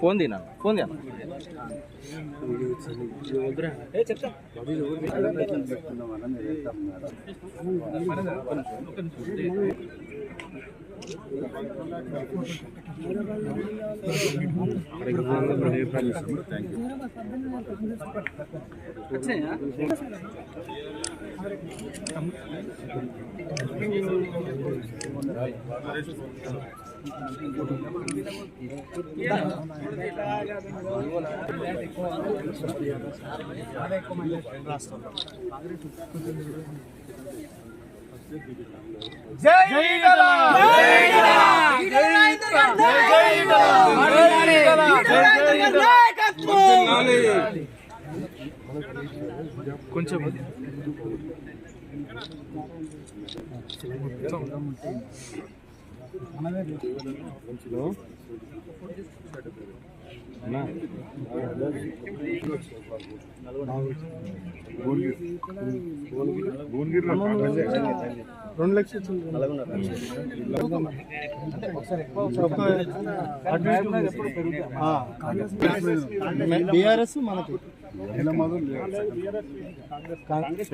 Phone తినా phone తినా కొంచెం బీఆర్ఎస్ మనకు కాంగ్రెస్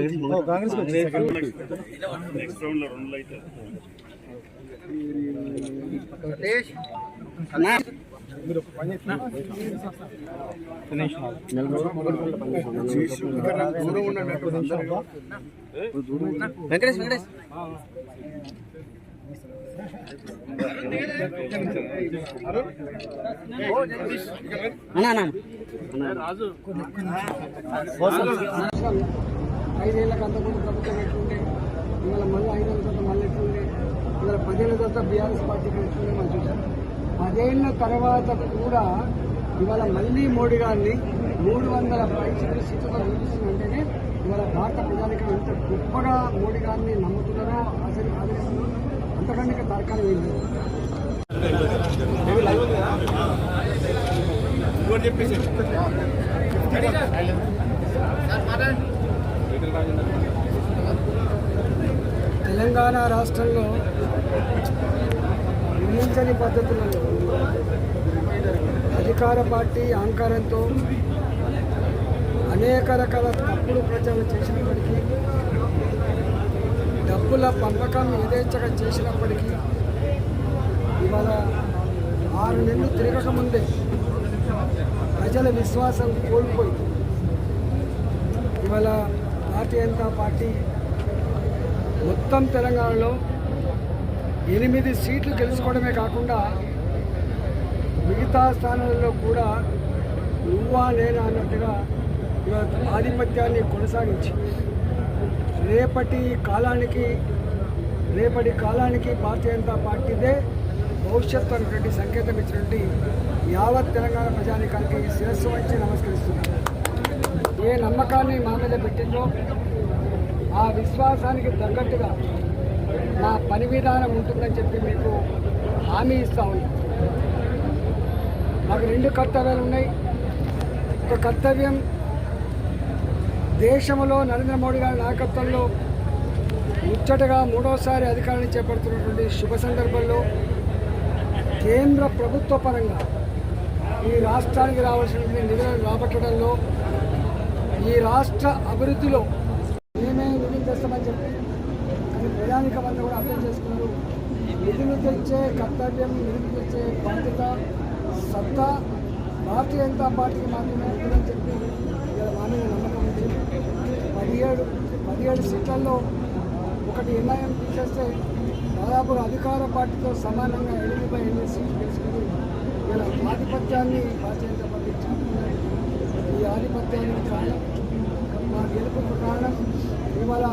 వెంకటేష్ ఐదేళ్ళకి అంతకుముందు ప్రభుత్వం ఎట్లుండే ఇవాళ మళ్ళీ 5 ఏళ్ళ తర్వాత మళ్ళీ ఎట్లుండే ఇవాళ 10 ఏళ్ళ తర్వాత బీఆర్ఎస్ పార్టీకి ఎట్లుండే మనం చూసాం. 10 ఏళ్ళ తర్వాత కూడా ఇవాళ మళ్ళీ మోడీ గారిని 300 పైసలు సీట్లతో చూపిస్తుందంటేనే ఇవాళ భారత ప్రజానికి ఎంత గొప్పగా మోడీ గారిని నమ్ముతున్నారో ఆదరిస్తున్నారో అంతకంటే తర్కాలు వేయలేదు. తెలంగాణ రాష్ట్రంలో ఊహించని పద్ధతులలో అధికార పార్టీ అహంకారంతో అనేక రకాల తప్పుడు ప్రచారం చేసినప్పటికీ, డబ్బుల పంపకం యథేచ్ఛగా చేసినప్పటికీ ఇవాళ 6 నెలలు తిరగకముందే ప్రజల విశ్వాసం కోల్పోయి ఇవాళ భారతీయ జనతా పార్టీ మొత్తం తెలంగాణలో 8 సీట్లు గెలుచుకోవడమే కాకుండా మిగతా స్థానాలలో కూడా నువ్వా నేనా అన్నట్టుగా ఆధిపత్యాన్ని కొనసాగించి రేపటి కాలానికి భారతీయ జనతా పార్టీదే భవిష్యత్తు అనేటువంటి సంకేతం ఇచ్చినటువంటి యావత్ తెలంగాణ ప్రజానికానికి శిరస్సు వచ్చి నమస్కరిస్తున్నారు. ఏ నమ్మకాన్ని మా మీద పెట్టిందో ఆ విశ్వాసానికి తగ్గట్టుగా నా పని విధానం ఉంటుందని చెప్పి మీకు హామీ ఇస్తా ఉన్నాం. మాకు 2 కర్తవ్యాలు ఉన్నాయి. ఒక కర్తవ్యం, దేశంలో నరేంద్ర మోడీ గారి నాయకత్వంలో ముచ్చటగా 3వసారి అధికారాన్ని చేపడుతున్నటువంటి శుభ సందర్భంలో కేంద్ర ప్రభుత్వ పరంగా ఈ రాష్ట్రానికి రావాల్సినటువంటి నిధులను రాబట్టడంలో, ఈ రాష్ట్ర అభివృద్ధిలో మేమే నిధులు తెస్తామని చెప్పి కానీ ప్రజానికమంతా కూడా అర్థం చేసుకున్నారు. నిధులు తెచ్చే కర్తవ్యం, నిధులు తెచ్చే బాధ్యత, సత్తా భారతీయ జనతా పార్టీకి మాత్రమే ఉంటుందని చెప్పి మా మీద నమ్మకం ఉంది. 17 సీట్లలో ఒకటి ఎన్ఐఎం తీసేస్తే దాదాపు అధికార పార్టీతో సమానంగా 8/8 సీట్లు వేసుకుని ఇలా ఆధిపత్యాన్ని భారతీయ జనతా పార్టీ చాటుకున్నారు. ఈ ఆధిపత్యానికి కారణం, మా గెలుపుకు కారణం ఇవాళ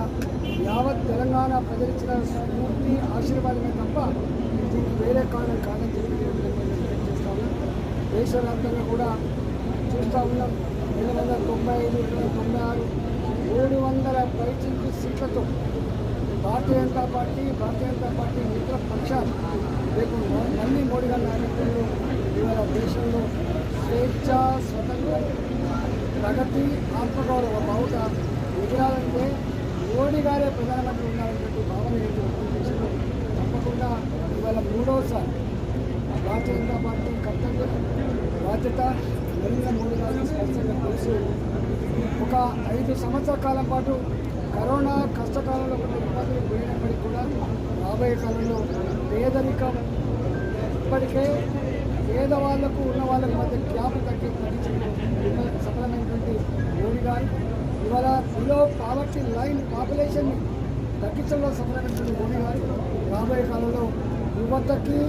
యావత్ తెలంగాణ ప్రజలిచ్చిన స్ఫూర్తి, ఆశీర్వాదమే తప్ప దీనికి వేరే కారణం కాదని చెప్పి చేస్తా ఉన్నాం. దేశవ్యాప్తంగా కూడా చూస్తూ ఉన్నాం. 295, 296, 300 పైచిలకు సీట్లతో భారతీయ జనతా పార్టీ మిత్ర పక్షాలు రేపు మళ్ళీ మోడీ గారి నాయకత్వంలో ఇవాళ దేశంలో స్వేచ్ఛ, స్వతంత్రం, ప్రగతి, ఆత్మగౌరవ బావుట ఎగిరాలంటే మోడీ గారే ప్రధానమంత్రి ఉండాలనేటువంటి భావన వ్యక్తం చేశారు. తప్పకుండా ఇవాళ 3వసారి భారతీయ జనతా పార్టీ కర్తవ్యం బాధ్యత నరేంద్ర మోడీ గారికి స్పష్టంగా తెలుసు. ఒక 5 సంవత్సరాల కాలం పాటు కరోనా కష్టకాలంలో కొన్ని ఇబ్బందులు పోయినప్పటికీ కూడా రాబోయే కాలంలో పేదరికం ఇప్పటికే పేదవాళ్లకు ఉన్న వాళ్ళకి మధ్య గ్యాప్ తగ్గించడంలో సఫలమైనటువంటి మోడీ గారు ఇవాళ బిలో పావర్టీ లైన్ పాపులేషన్ని తగ్గించడంలో సఫలమైనటువంటి మోడీ గారు రాబోయే కాలంలో యువతకి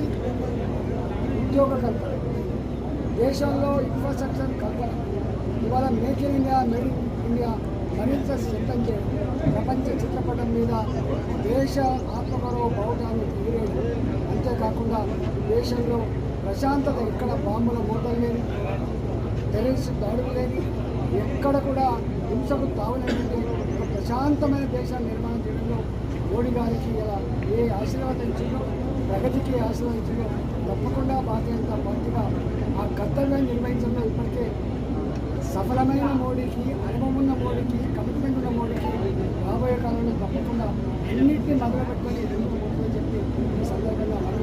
ఉద్యోగ కల్పన, దేశంలో ఇన్ఫ్రాస్ట్రక్చర్ కల్పన, ఇవాళ make in India made in India మరింత సిద్ధం చేయడం, ప్రపంచ చిత్రపటం మీద దేశ ఆత్మగౌరవ బావుటాన్ని ఎగిరేయడం, అంతేకాకుండా దేశంలో ప్రశాంతత, ఎక్కడ బాంబుల మూతలు లేని, టెర్రరిస్ట్ దాడులు లేని, ఎక్కడ కూడా హింసకు తావులేని ఒక ప్రశాంతమైన దేశాన్ని నిర్మాణం చేయడంలో మోడీ గారికి ఇలా ఏ ఆశీర్వదించిందో, ప్రగతికి ఆశీర్వదించిందో తప్పకుండా భారతీయ జనతా పార్టీగా ఆ కర్తవ్యాన్ని నిర్వహించడంలో ఇప్పటికే సఫలమైన మోడీకి, అనుభవం ఉన్న మోడీకి, కమిట్మెంట్ ఉన్న మోడీకి రాబోయే కాలంలో తప్పకుండా అన్నింటినీ మొదలుపెట్టుకొని ఎదుర్కోబోతుందని చెప్పి ఈ సందర్భంగా మనం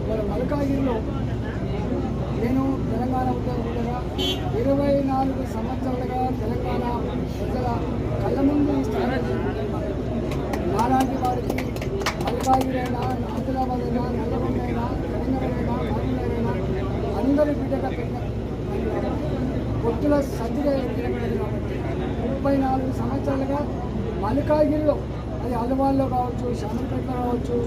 ఇవాళ మల్కాగిరిలో నేను తెలంగాణ ఉద్యోగంగా 24 సంవత్సరాలుగా తెలంగాణ ప్రజల కళ్ళ ముందు ఈ స్థానాన్ని నాలాంటి వారికి మల్కాగిరైనా, ఆదిలాబాద్ అయినా, నల్లగొండ అయినా, కరీంనగర్ అయినా, మామూలైనా అందరి బిడ్డగా పెట్టిన పొత్తుల సర్దిగా ఎదిగినది కాబట్టి 34 సంవత్సరాలుగా మల్కాగిరిలో, అది అల్వాల్లో కావచ్చు, శామర్పేటలో కావచ్చు,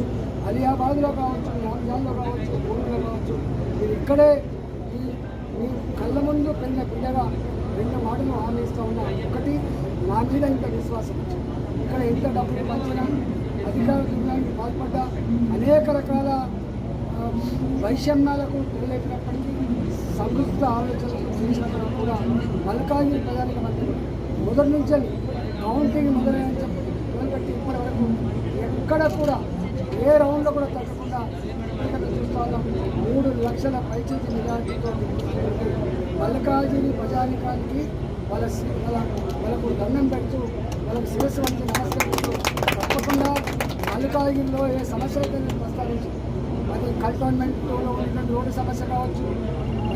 అలియాబాద్లో కావచ్చు, యాంజాల్లో కావచ్చు, గూడూరులో కావచ్చు, మీరు ఇక్కడే మీ కళ్ళ ముందు పెరిగిన బిడ్డగా 2 మాటలు హామీ ఇస్తూ ఉన్నా. ఒకటి, నా మీద ఇంత విశ్వాసం వచ్చింది, ఇక్కడ ఎంత డబ్బులు పంచినా, అధికార దుర్గానికి పాల్పడ్డా, అనేక రకాల వైషమ్యాలకు తెలియలేపినప్పటికీ సంస్కృత ఆలోచనలు చేసినప్పుడు కూడా మల్కాగిరి ప్రధానిక మంత్రి మొదటి నుంచి కౌంటింగ్ మొదలైన మొదలుపెట్టి ఇప్పటి వరకు ఎక్కడ కూడా ఏ రౌండ్లో కూడా తగ్గకుండా చూస్తూ ఉన్నాం. 3 లక్షల పైచేతి మెజార్టీతో మల్కాగిరి ప్రజానికానికి వాళ్ళకు దండం పెడుతూ, వాళ్ళకు శిరస్సు వంటి నమస్కరిస్తూ తప్పకుండా మల్కాగిరిలో ఏ సమస్య అయితే నేను ప్రస్తావించి, అది కంటోన్మెంట్లో ఉన్నటువంటి రోడ్డు సమస్య కావచ్చు,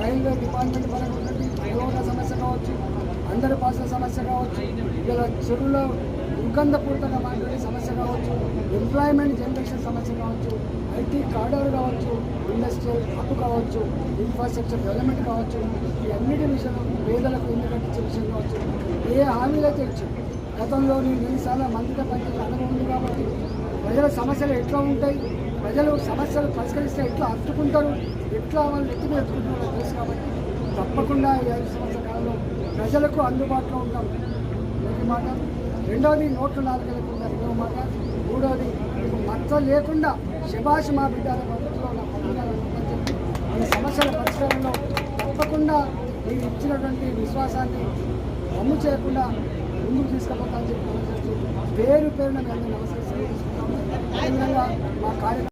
రైల్వే డిపార్ట్మెంట్ పరంగా ఉన్నటువంటి రోడ్ల సమస్య కావచ్చు, అండర్ పాస్ల సమస్య కావచ్చు, ఇలా చెరువులో దుర్గంధపూరితంగా మాట్లాడే సమస్య కావచ్చు, ఎంప్లాయ్మెంట్ జనరేషన్ సమస్య కావచ్చు, ఐటీ కార్డర్ కావచ్చు, ఇండస్ట్రియల్ హబ్ కావచ్చు, ఇన్ఫ్రాస్ట్రక్చర్ డెవలప్మెంట్ కావచ్చు, ఈ అన్నిటి విషయంలో పేదలకు ఇల్లు కట్టించే విషయం కావచ్చు, ఏ హామీలు అయితే ఇచ్చారు. గతంలో నేను 2 సార్లు మంత్రిగా పనిచేసిన అనుభవం ఉంది కాబట్టి ప్రజల సమస్యలు ఎట్లా ఉంటాయి, ప్రజలు సమస్యలు పరిష్కరిస్తే ఎట్లా అత్తుకుంటారు, ఎట్లా వాళ్ళు ఎత్తుకుంటారో తెలుసు కాబట్టి తప్పకుండా ఈ 5 సంవత్సరాల కాలంలో ప్రజలకు అందుబాటులో ఉంటాం. మొదటి మాట. రెండవది, నోట్లు 4 లేకుండా రెండవ మాట. మూడవది, మీకు మచ్చ లేకుండా శభాష్ మా బిడ్డల పద్ధతిలో నా పనులను చెప్పి ఈ సమస్యల పరిష్కారంలో తప్పకుండా మీరు ఇచ్చినటువంటి విశ్వాసాన్ని అమ్ము చేయకుండా ముందుకు తీసుకుపోతామని చెప్పి మనం చేస్తూ పేరున మీ అందరూ నమస్కరిస్తున్నాం. అదేవిధంగా మా కార్యక్రమం